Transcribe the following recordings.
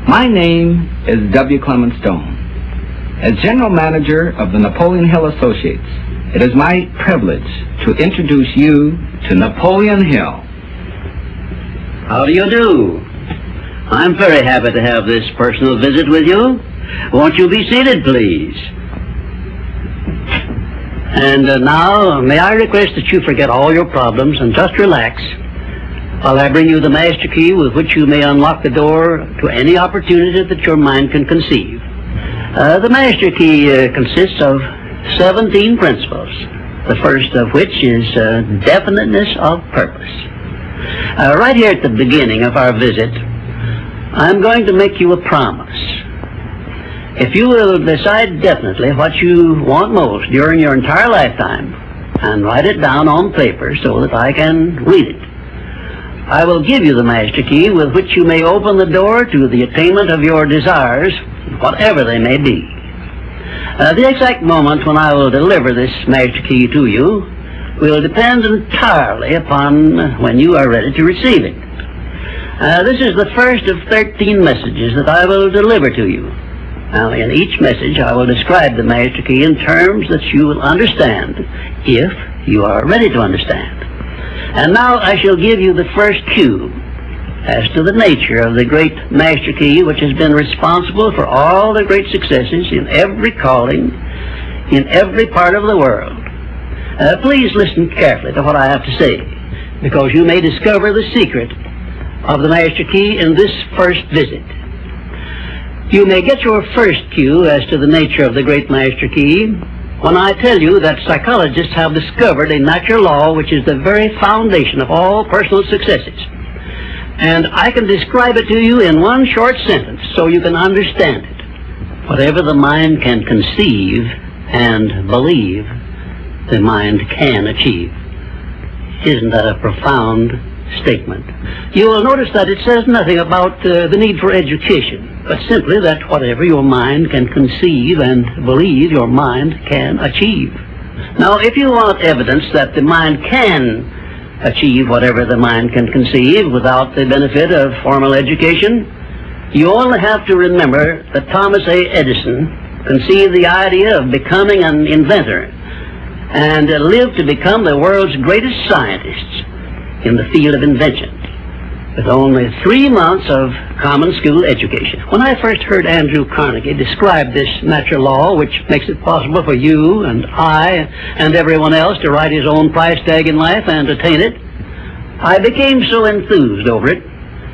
My name is W. Clement Stone. As General Manager of the Napoleon Hill Associates, it is my privilege to introduce you to Napoleon Hill. How do you do? I'm very happy to have this personal visit with you. Won't you be seated, please? And now, may I request that you forget all your problems and just relax while I bring you the master key with which you may unlock the door to any opportunity that your mind can conceive. The master key consists of 17 principles, the first of which is definiteness of purpose. Right here at the beginning of our visit, I'm going to make you a promise. If you will decide definitely what you want most during your entire lifetime and write it down on paper so that I can read it, I will give you the master key with which you may open the door to the attainment of your desires, whatever they may be. The exact moment when I will deliver this master key to you will depend entirely upon when you are ready to receive it. This is the first of 13 messages that I will deliver to you. Now, in each message, I will describe the master key in terms that you will understand, if you are ready to understand. And now I shall give you the first cue as to the nature of the great master key which has been responsible for all the great successes in every calling, in every part of the world. Please listen carefully to what I have to say, because you may discover the secret of the master key in this first visit. You may get your first cue as to the nature of the great master key when I tell you that psychologists have discovered a natural law which is the very foundation of all personal successes. And I can describe it to you in one short sentence so you can understand it. Whatever the mind can conceive and believe, the mind can achieve. Isn't that a profound statement? You will notice that it says nothing about the need for education, but simply that whatever your mind can conceive and believe, your mind can achieve. Now, if you want evidence that the mind can achieve whatever the mind can conceive without the benefit of formal education, you only have to remember that Thomas A. Edison conceived the idea of becoming an inventor and lived to become the world's greatest scientist in the field of invention with only 3 months of common school education. When I first heard Andrew Carnegie describe this natural law which makes it possible for you and I and everyone else to write his own price tag in life and attain it, I became so enthused over it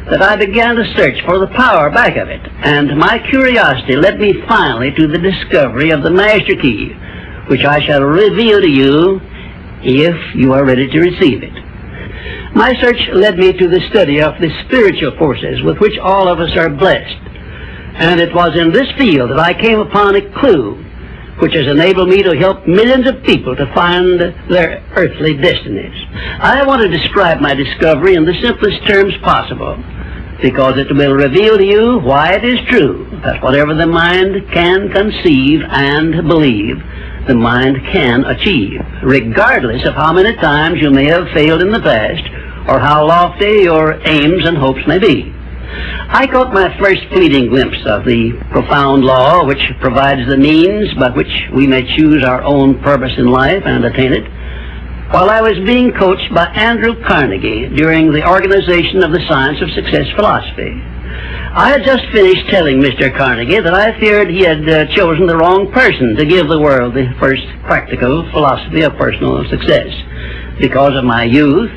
that I began to search for the power back of it, and my curiosity led me finally to the discovery of the master key, which I shall reveal to you if you are ready to receive it. My search led me to the study of the spiritual forces with which all of us are blessed, and it was in this field that I came upon a clue which has enabled me to help millions of people to find their earthly destinies. I want to describe my discovery in the simplest terms possible, because it will reveal to you why it is true that whatever the mind can conceive and believe, the mind can achieve, regardless of how many times you may have failed in the past or how lofty your aims and hopes may be. I caught my first fleeting glimpse of the profound law which provides the means by which we may choose our own purpose in life and attain it, while I was being coached by Andrew Carnegie during the organization of the Science of Success philosophy. I had just finished telling Mr. Carnegie that I feared he had chosen the wrong person to give the world the first practical philosophy of personal success because of my youth,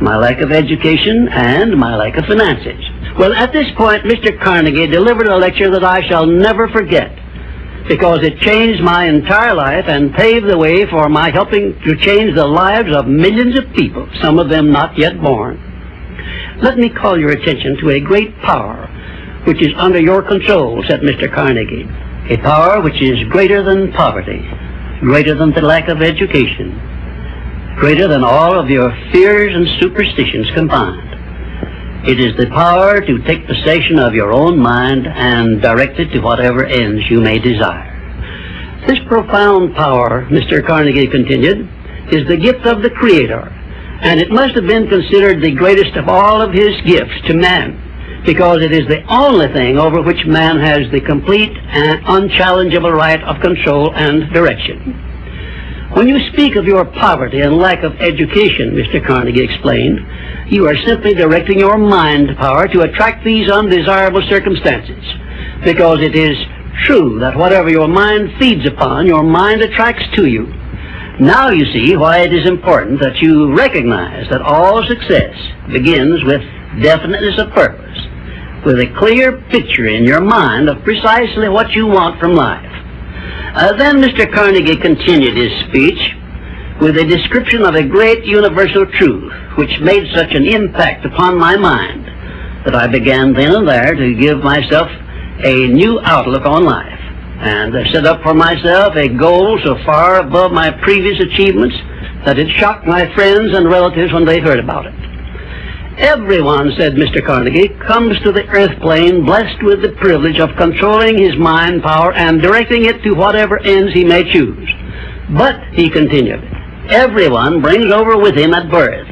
my lack of education, and my lack of finances. Well, at this point, Mr. Carnegie delivered a lecture that I shall never forget, because it changed my entire life and paved the way for my helping to change the lives of millions of people, some of them not yet born. Let me call your attention to a great power which is under your control, said Mr. Carnegie, a power which is greater than poverty, greater than the lack of education, greater than all of your fears and superstitions combined. It is the power to take possession of your own mind and direct it to whatever ends you may desire. This profound power, Mr. Carnegie continued, is the gift of the Creator, and it must have been considered the greatest of all of his gifts to man, because it is the only thing over which man has the complete and unchallengeable right of control and direction. When you speak of your poverty and lack of education, Mr. Carnegie explained, you are simply directing your mind power to attract these undesirable circumstances, because it is true that whatever your mind feeds upon, your mind attracts to you. Now you see why it is important that you recognize that all success begins with definiteness of purpose, with a clear picture in your mind of precisely what you want from life. Then Mr. Carnegie continued his speech with a description of a great universal truth which made such an impact upon my mind that I began then and there to give myself a new outlook on life, and set up for myself a goal so far above my previous achievements that it shocked my friends and relatives when they heard about it. Everyone, said Mr. Carnegie, comes to the earth plane blessed with the privilege of controlling his mind power and directing it to whatever ends he may choose. But, he continued, everyone brings over with him at birth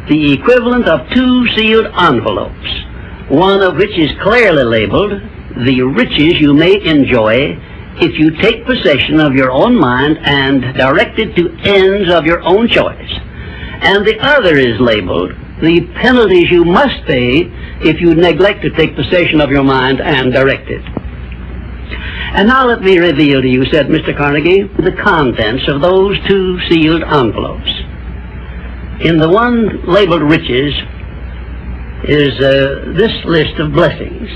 the equivalent of 2 sealed envelopes, one of which is clearly labeled, the riches you may enjoy if you take possession of your own mind and direct it to ends of your own choice. And the other is labeled, the penalties you must pay if you neglect to take possession of your mind and direct it. And now let me reveal to you, said Mr. Carnegie, the contents of those 2 sealed envelopes. In the one labeled riches is this list of blessings.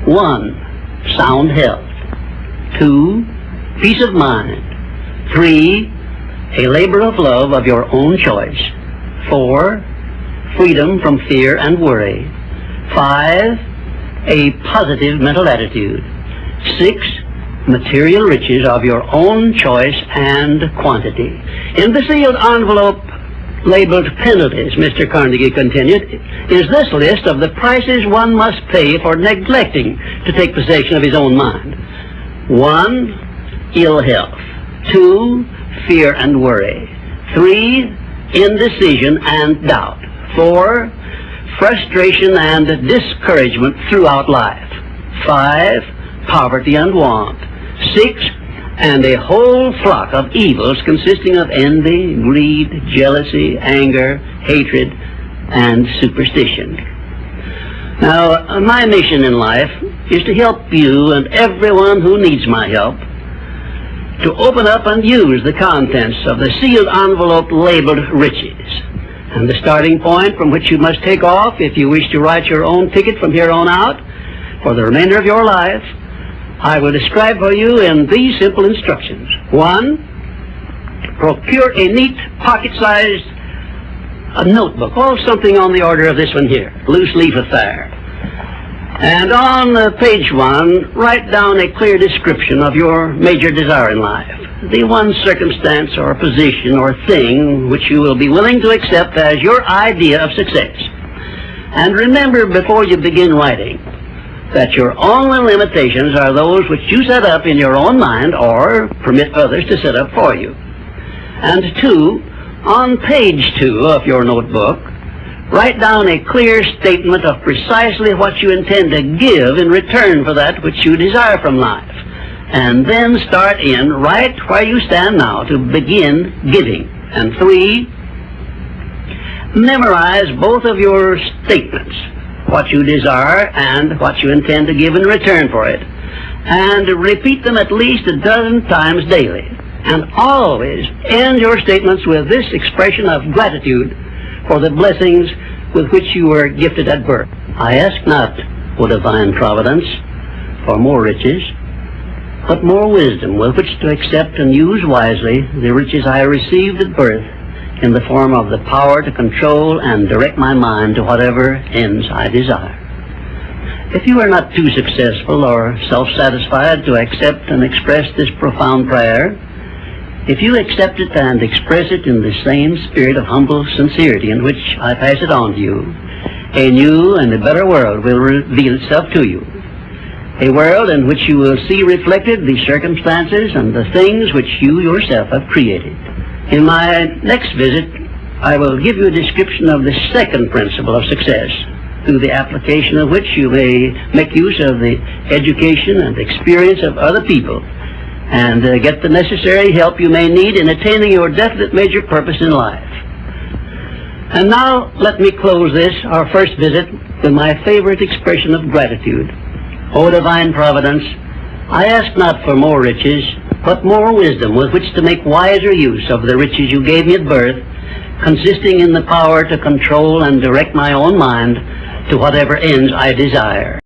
1, sound health. 2, peace of mind. 3, a labor of love of your own choice. 4, freedom from fear and worry. 5, a positive mental attitude. 6, material riches of your own choice and quantity. In the sealed envelope labeled penalties, Mr. Carnegie continued, is this list of the prices one must pay for neglecting to take possession of his own mind. 1, ill health. 2, fear and worry. 3, indecision and doubt. 4, frustration and discouragement throughout life. 5, poverty and want. 6, and a whole flock of evils consisting of envy, greed, jealousy, anger, hatred, and superstition. Now, my mission in life is to help you and everyone who needs my help to open up and use the contents of the sealed envelope labeled riches. And the starting point from which you must take off if you wish to write your own ticket from here on out for the remainder of your life, I will describe for you in these simple instructions. 1, procure a neat pocket-sized notebook, or something on the order of this one here, loose leaf affair. And on page 1, write down a clear description of your major desire in life, the one circumstance or position or thing which you will be willing to accept as your idea of success. And remember before you begin writing that your only limitations are those which you set up in your own mind or permit others to set up for you. And 2, on page 2 of your notebook, write down a clear statement of precisely what you intend to give in return for that which you desire from life. And then start in right where you stand now to begin giving. And 3, memorize both of your statements, what you desire and what you intend to give in return for it, and repeat them at least a dozen times daily. And always end your statements with this expression of gratitude for the blessings with which you were gifted at birth. I ask not, O divine providence, for more riches, but more wisdom with which to accept and use wisely the riches I received at birth in the form of the power to control and direct my mind to whatever ends I desire. If you are not too successful or self-satisfied to accept and express this profound prayer, if you accept it and express it in the same spirit of humble sincerity in which I pass it on to you, a new and a better world will reveal itself to you. A world in which you will see reflected the circumstances and the things which you yourself have created. In my next visit, I will give you a description of the second principle of success, through the application of which you may make use of the education and experience of other people and get the necessary help you may need in attaining your definite major purpose in life. And now let me close this, our first visit, with my favorite expression of gratitude. O divine providence, I ask not for more riches, but more wisdom with which to make wiser use of the riches you gave me at birth, consisting in the power to control and direct my own mind to whatever ends I desire.